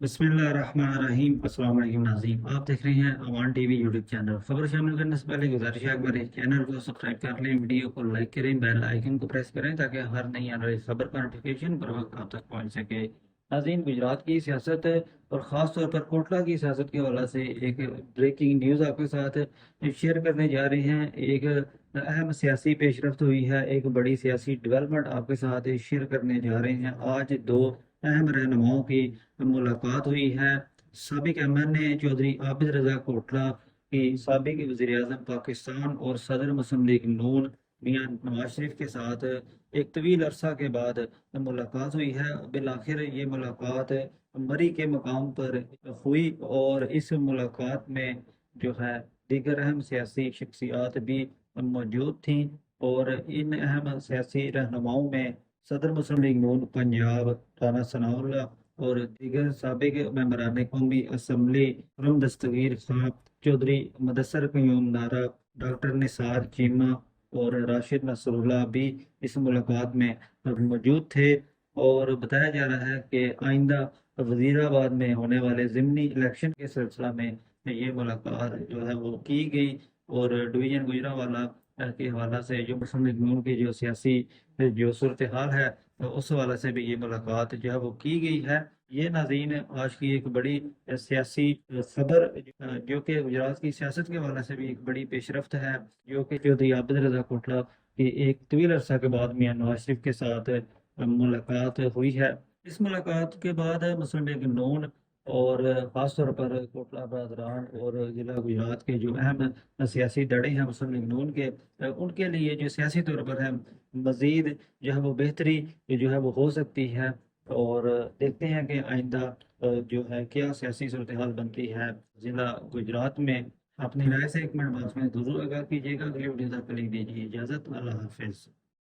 बिस्मिल्लाहिर्रहमानिर्रहीम। अस्सलाम वालेकुम नाज़रीन, आप देख रहे हैं अवान टीवी यूट्यूब चैनल। खबर शामिल करने से पहले गुजारिश है हमारे चैनल को सब्सक्राइब कर लें, वीडियो को लाइक करें, बेल आइकन को प्रेस करें ताकि हर नई आने वाली खबर का नोटिफिकेशन बर वक्त आप तक पहुंच सके। नाज़रीन, गुजरात की सियासत और ख़ास तौर पर कोटला की सियासत के हवाले से एक ब्रेकिंग न्यूज़ आपके साथ शेयर करने जा रहे हैं। एक अहम सियासी पेशरफ्त हुई है, एक बड़ी सियासी डेवलपमेंट आपके साथ शेयर करने जा रहे हैं। आज दो अहम रहनुमाओं की मुलाकात हुई है। साबिक एमएनए चौधरी आबिद रजा कोटला की साबिक वज़ीर आज़म पाकिस्तान और सदर मुस्लिम लीग नून मियां नवाज शरीफ के साथ एक तवील अरसा के बाद मुलाकात हुई है। बिल आखिर ये मुलाकात मरी के मकाम पर हुई और इस मुलाकात में जो है दीगर अहम सियासी शख्सियात भी मौजूद थीं और इन अहम सियासी रहनुमाओं में सदर मुस्लिम लीग नून पंजाब राना सनाउल्लाह और दीगर साबिक मेंबरान कौमी असम्बली रम दस्तगीर खां, चौधरी मुदस्सर क़य्यूम नारा, डॉक्टर निसार चीमा और राशिद नसरुल्लाह भी इस मुलाकात में मौजूद थे। और बताया जा रहा है कि आइंदा वजीराबाद में होने वाले ज़िमनी इलेक्शन के सिलसिला में ये मुलाकात जो है वो की गई और डिवीज़न गुजरांवाला के हवाला से जो मुस्लिम लीग नून की जो सियासी जो सूरत हाल है तो उस हवाले से भी ये मुलाकात जो है वो की गई है। ये नाज़रीन आज की एक बड़ी सियासी खबर जो कि गुजरात की सियासत के हवाले से भी एक बड़ी पेशरफ्त है, जो कि चौधरी आबिद रजा कोटला की एक तवील अरसा के बाद मियां नवाज शरीफ के साथ मुलाकात हुई है। इस मुलाकात के बाद मुस्लिम लीग नून और ख़ास तौर पर कोटला बरदरान और ज़िला गुजरात के जो अहम सियासी धड़े हैं मुस्लिम लीग नून के, उनके लिए जो सियासी तौर पर है मज़ीद जो है वो बेहतरी जो है वो हो सकती है। और देखते हैं कि आइंदा जो है क्या सियासी सूरत हाल बनती है ज़िला गुजरात में। अपनी राय से एक मिनट बाद में ज़रूर आगाह कीजिएगा। अगली वीडियो तक के लिए दीजिए इजाज़त। अल्लाह हाफिज़।